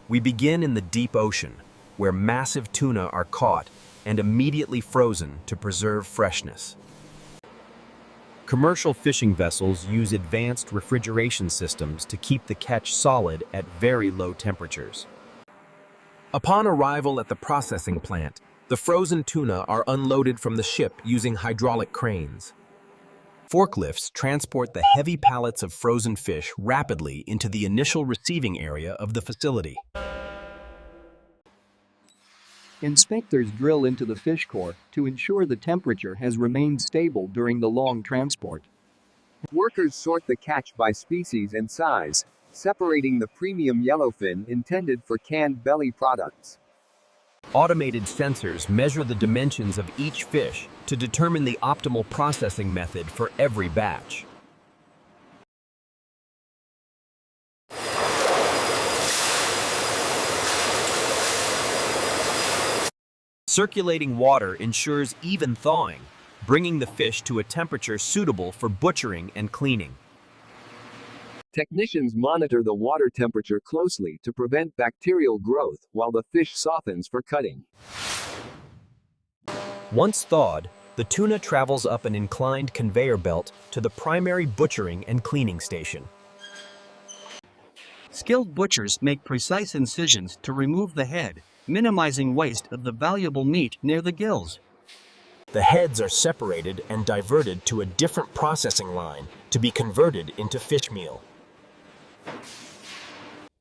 We begin in the deep ocean, where massive tuna are caught and immediately frozen to preserve freshness. Commercial fishing vessels use advanced refrigeration systems to keep the catch solid at very low temperatures. Upon arrival at the processing plant, the frozen tuna are unloaded from the ship using hydraulic cranes. Forklifts transport the heavy pallets of frozen fish rapidly into the initial receiving area of the facility. Inspectors drill into the fish core to ensure the temperature has remained stable during the long transport. Workers sort the catch by species and size, separating the premium yellowfin intended for canned belly products. Automated sensors measure the dimensions of each fish to determine the optimal processing method for every batch. Circulating water ensures even thawing, bringing the fish to a temperature suitable for butchering and cleaning. Technicians monitor the water temperature closely to prevent bacterial growth while the fish softens for cutting. Once thawed, the tuna travels up an inclined conveyor belt to the primary butchering and cleaning station. Skilled butchers make precise incisions to remove the head, minimizing waste of the valuable meat near the gills. The heads are separated and diverted to a different processing line to be converted into fish meal.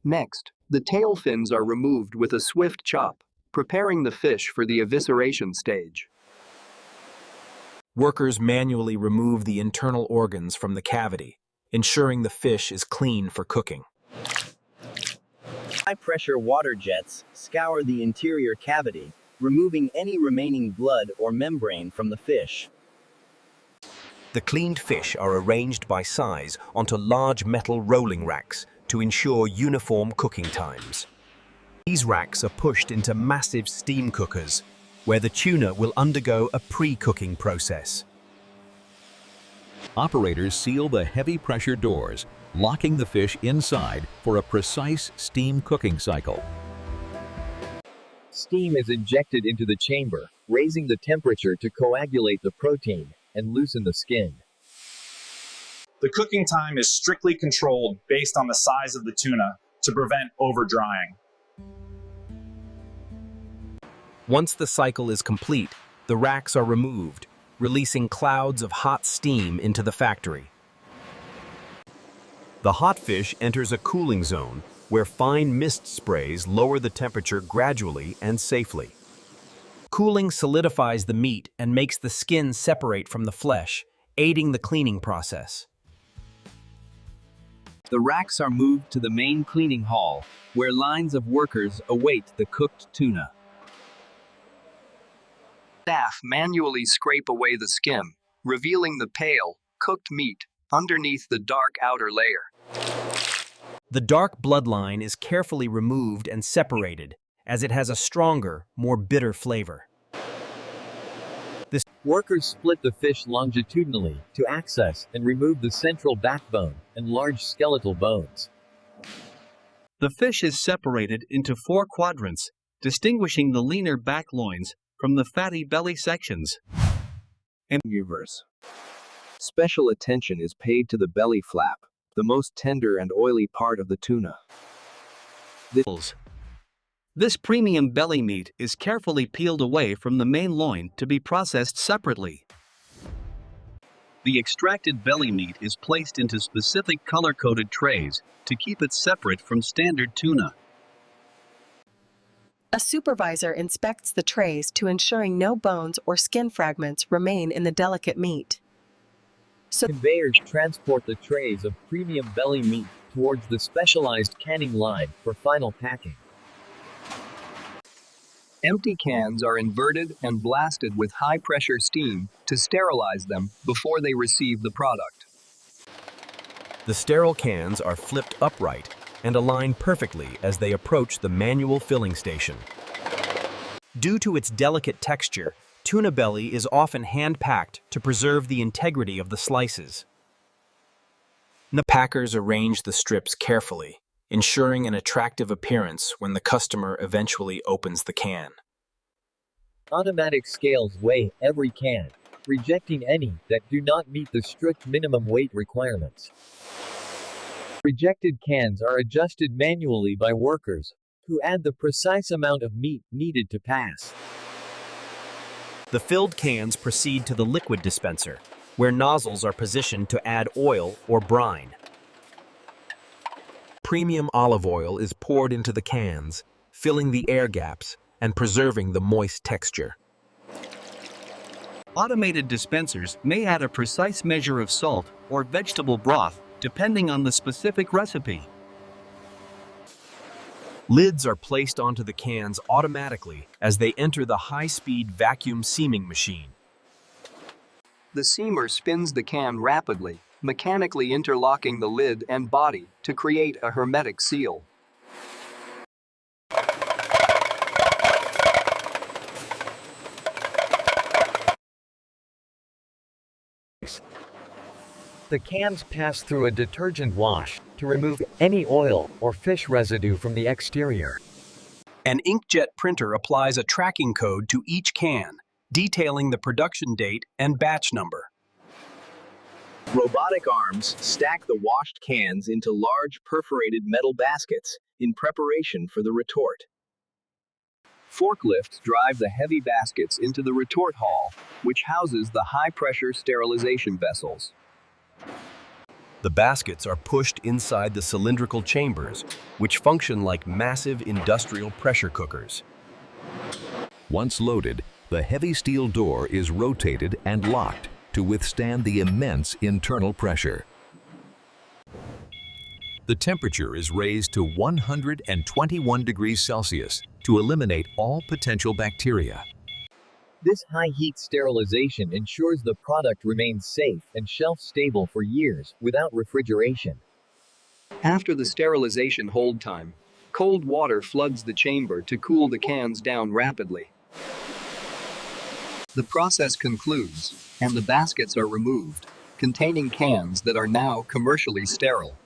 Next, the tail fins are removed with a swift chop, preparing the fish for the evisceration stage. Workers manually remove the internal organs from the cavity, ensuring the fish is clean for cooking. High-pressure water jets scour the interior cavity, removing any remaining blood or membrane from the fish. The cleaned fish are arranged by size onto large metal rolling racks to ensure uniform cooking times. These racks are pushed into massive steam cookers, where the tuna will undergo a pre-cooking process. Operators seal the heavy pressure doors, locking the fish inside for a precise steam cooking cycle. Steam is injected into the chamber, raising the temperature to coagulate the protein and loosen the skin. The cooking time is strictly controlled based on the size of the tuna to prevent over-drying. Once the cycle is complete, the racks are removed, releasing clouds of hot steam into the factory. The hot fish enters a cooling zone where fine mist sprays lower the temperature gradually and safely. Cooling solidifies the meat and makes the skin separate from the flesh, aiding the cleaning process. The racks are moved to the main cleaning hall, where lines of workers await the cooked tuna. Staff manually scrape away the skin, revealing the pale, cooked meat underneath the dark outer layer. The dark bloodline is carefully removed and separated, as it has a stronger, more bitter flavor. Workers split the fish longitudinally to access and remove the central backbone and large skeletal bones. The fish is separated into 4 quadrants, distinguishing the leaner back loins from the fatty belly sections. Special attention is paid to the belly flap, the most tender and oily part of the tuna. This premium belly meat is carefully peeled away from the main loin to be processed separately. The extracted belly meat is placed into specific color-coded trays to keep it separate from standard tuna. A supervisor inspects the trays to ensuring no bones or skin fragments remain in the delicate meat. Conveyors transport the trays of premium belly meat towards the specialized canning line for final packing. Empty cans are inverted and blasted with high-pressure steam to sterilize them before they receive the product. The sterile cans are flipped upright and align perfectly as they approach the manual filling station. Due to its delicate texture, tuna belly is often hand-packed to preserve the integrity of the slices. The packers arrange the strips carefully, ensuring an attractive appearance when the customer eventually opens the can. Automatic scales weigh every can, rejecting any that do not meet the strict minimum weight requirements. Rejected cans are adjusted manually by workers, who add the precise amount of meat needed to pass. The filled cans proceed to the liquid dispenser, where nozzles are positioned to add oil or brine. Premium olive oil is poured into the cans, filling the air gaps and preserving the moist texture. Automated dispensers may add a precise measure of salt or vegetable broth, depending on the specific recipe. Lids are placed onto the cans automatically as they enter the high-speed vacuum seaming machine. The seamer spins the can rapidly, mechanically interlocking the lid and body to create a hermetic seal. The cans pass through a detergent wash to remove any oil or fish residue from the exterior. An inkjet printer applies a tracking code to each can, detailing the production date and batch number. Robotic arms stack the washed cans into large perforated metal baskets in preparation for the retort. Forklifts drive the heavy baskets into the retort hall, which houses the high-pressure sterilization vessels. The baskets are pushed inside the cylindrical chambers, which function like massive industrial pressure cookers. Once loaded, the heavy steel door is rotated and locked to withstand the immense internal pressure. The temperature is raised to 121 degrees Celsius to eliminate all potential bacteria. This high heat sterilization ensures the product remains safe and shelf-stable for years without refrigeration. After the sterilization hold time, cold water floods the chamber to cool the cans down rapidly. The process concludes, and the baskets are removed, containing cans that are now commercially sterile.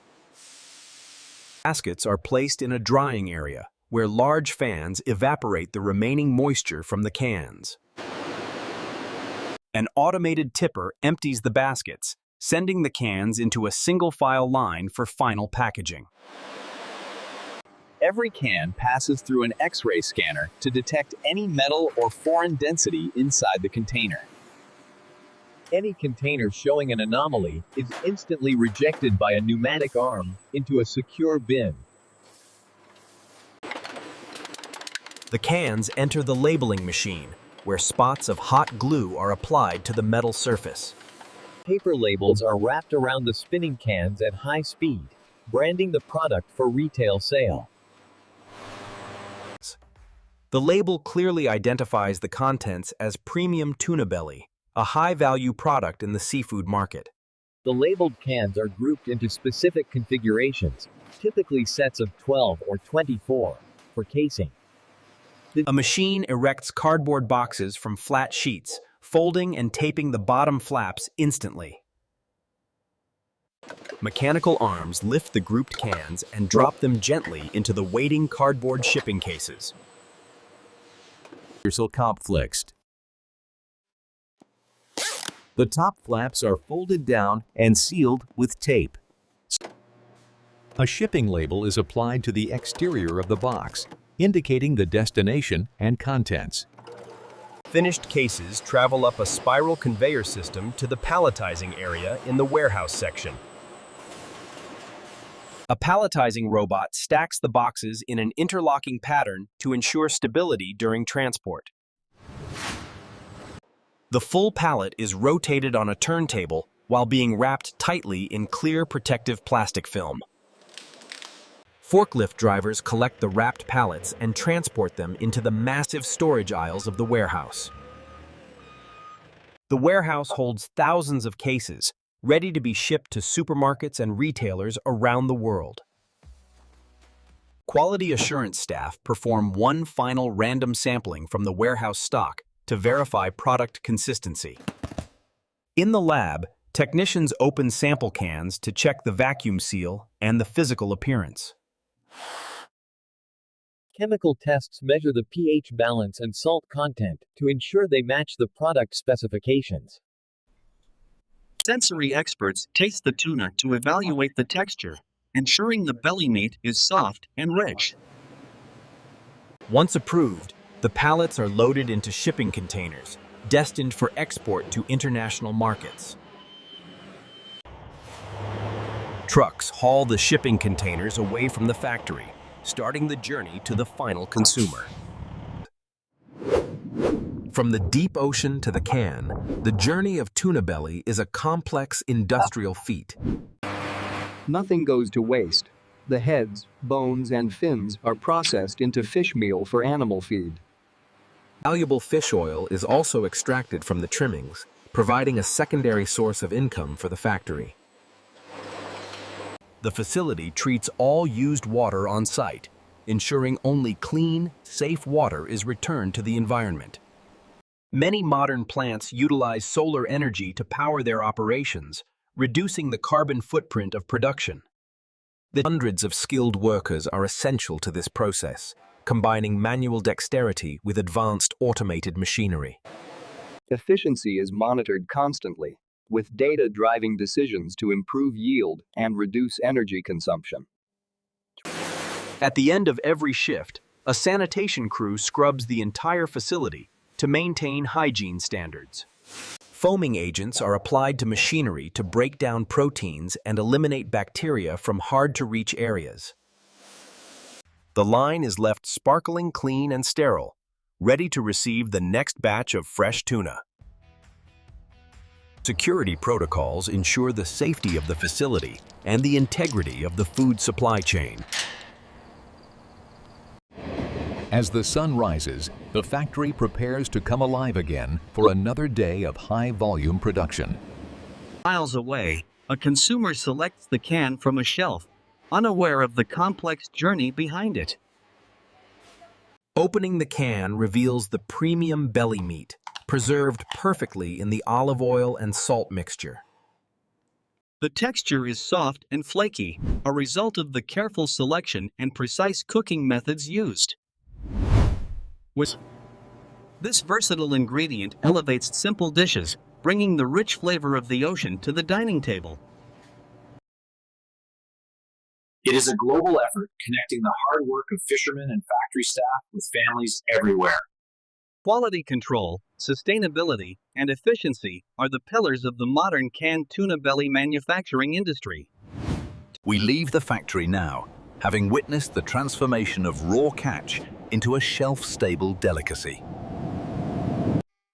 Baskets are placed in a drying area, where large fans evaporate the remaining moisture from the cans. An automated tipper empties the baskets, sending the cans into a single-file line for final packaging. Every can passes through an X-ray scanner to detect any metal or foreign density inside the container. Any container showing an anomaly is instantly rejected by a pneumatic arm into a secure bin. The cans enter the labeling machine, where spots of hot glue are applied to the metal surface. Paper labels are wrapped around the spinning cans at high speed, branding the product for retail sale. The label clearly identifies the contents as premium tuna belly, a high-value product in the seafood market. The labeled cans are grouped into specific configurations, typically sets of 12 or 24, for casing. A machine erects cardboard boxes from flat sheets, folding and taping the bottom flaps instantly. Mechanical arms lift the grouped cans and drop them gently into the waiting cardboard shipping cases. Flexed. The top flaps are folded down and sealed with tape. A shipping label is applied to the exterior of the box, indicating the destination and contents. Finished cases travel up a spiral conveyor system to the palletizing area in the warehouse section. A palletizing robot stacks the boxes in an interlocking pattern to ensure stability during transport. The full pallet is rotated on a turntable while being wrapped tightly in clear protective plastic film. Forklift drivers collect the wrapped pallets and transport them into the massive storage aisles of the warehouse. The warehouse holds thousands of cases, ready to be shipped to supermarkets and retailers around the world. Quality assurance staff perform one final random sampling from the warehouse stock to verify product consistency. In the lab, technicians open sample cans to check the vacuum seal and the physical appearance. Chemical tests measure the pH balance and salt content to ensure they match the product specifications. Sensory experts taste the tuna to evaluate the texture, ensuring the belly meat is soft and rich. Once approved, the pallets are loaded into shipping containers, destined for export to international markets. Trucks haul the shipping containers away from the factory, starting the journey to the final consumer. From the deep ocean to the can, the journey of tuna belly is a complex industrial feat. Nothing goes to waste. The heads, bones, and fins are processed into fish meal for animal feed. Valuable fish oil is also extracted from the trimmings, providing a secondary source of income for the factory. The facility treats all used water on site, ensuring only clean, safe water is returned to the environment. Many modern plants utilize solar energy to power their operations, reducing the carbon footprint of production. The hundreds of skilled workers are essential to this process, combining manual dexterity with advanced automated machinery. Efficiency is monitored constantly, with data driving decisions to improve yield and reduce energy consumption. At the end of every shift, a sanitation crew scrubs the entire facility to maintain hygiene standards. Foaming agents are applied to machinery to break down proteins and eliminate bacteria from hard-to-reach areas. The line is left sparkling clean and sterile, ready to receive the next batch of fresh tuna. Security protocols ensure the safety of the facility and the integrity of the food supply chain. As the sun rises, the factory prepares to come alive again for another day of high-volume production. Miles away, a consumer selects the can from a shelf, unaware of the complex journey behind it. Opening the can reveals the premium belly meat, preserved perfectly in the olive oil and salt mixture. The texture is soft and flaky, a result of the careful selection and precise cooking methods used. This versatile ingredient elevates simple dishes, bringing the rich flavor of the ocean to the dining table. It is a global effort connecting the hard work of fishermen and factory staff with families everywhere. Quality control, sustainability, and efficiency are the pillars of the modern canned tuna belly manufacturing industry. We leave the factory now, having witnessed the transformation of raw catch into a shelf-stable delicacy.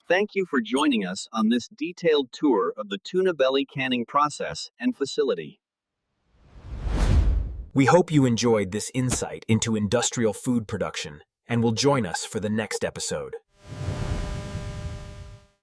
Thank you for joining us on this detailed tour of the tuna belly canning process and facility. We hope you enjoyed this insight into industrial food production and will join us for the next episode.